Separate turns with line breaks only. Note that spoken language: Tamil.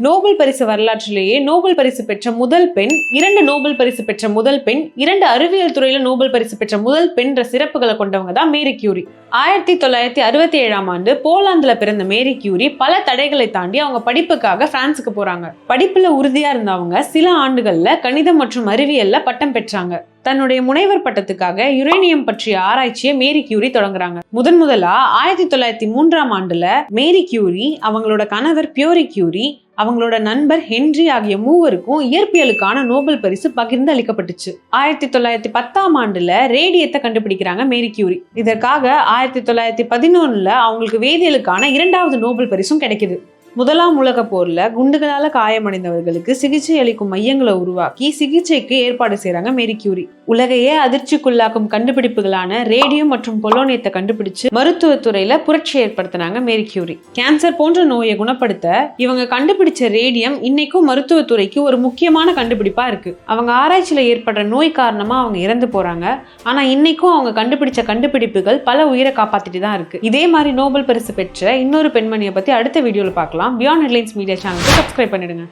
நோபல் பரிசு வரலாற்றிலேயே நோபல் பரிசு பெற்ற முதல் பெண், 2 நோபல் பரிசு பெற்ற முதல் பெண், 2 அறிவியல் துறையில நோபல் பரிசு பெற்ற முதல் பெண் சிறப்புகளை கொண்டவங்க தான் மேரி கியூரி. 1967ஆம் ஆண்டு போலாந்துல பிறந்த மேரி கியூரி பல தடைகளை தாண்டி அவங்க படிப்புக்காக பிரான்சுக்கு போறாங்க. படிப்புல உறுதியா இருந்தவங்க சில ஆண்டுகள்ல கணிதம் மற்றும் அறிவியல்ல பட்டம் பெற்றாங்க. தன்னுடைய முனைவர் பட்டத்துக்காக யுரேனியம் பற்றிய ஆராய்ச்சியை மேரி கியூரி தொடங்குறாங்க. முதலா 1903ஆம் ஆண்டுல மேரி கியூரி, அவங்களோட கணவர் பியோரி கியூரி, அவங்களோட நண்பர் ஹென்றி ஆகிய மூவருக்கும் இயற்பியலுக்கான நோபல் பரிசு பகிர்ந்து அளிக்கப்பட்டுச்சு. 1910ஆம் ஆண்டுல ரேடியத்தை கண்டுபிடிக்கிறாங்க மேரி கியூரி. இதற்காக 1911ல அவங்களுக்கு வேதியியலுக்கான 2வது நோபல் பரிசும் கிடைக்குது. முதலாம் உலக போர்ல குண்டுகளால காயமடைந்தவர்களுக்கு சிகிச்சை அளிக்கும் மையங்களை உருவாக்கி சிகிச்சைக்கு ஏற்பாடு செய்யறாங்க மேரி கியூரி. உலகையே அதிர்ச்சிக்குள்ளாக்கும் கண்டுபிடிப்புகளான ரேடியம் மற்றும் பொலோனியத்தை கண்டுபிடிச்சு மருத்துவத்துறையில புரட்சி ஏற்படுத்தினாங்க மேரி கியூரி. கேன்சர் போன்ற நோயை குணப்படுத்த இவங்க கண்டுபிடிச்ச ரேடியம் இன்னைக்கும் மருத்துவத்துறைக்கு ஒரு முக்கியமான கண்டுபிடிப்பா இருக்கு. அவங்க ஆராய்ச்சியில ஏற்படுற நோய் காரணமா அவங்க இறந்து போறாங்க. ஆனா இன்னைக்கும் அவங்க கண்டுபிடிச்ச கண்டுபிடிப்புகள் பல உயிரை காப்பாத்திட்டு தான் இருக்கு. இதே மாதிரி நோபல் பரிசு பெற்ற இன்னொரு பெண்மணியை பத்தி அடுத்த வீடியோல பார்க்கலாம். பியாண்ட் ஹெட்லைன்ஸ் மீடியா சேனலுக்கு சப்ஸ்கிரைப் பண்ணிடுங்க.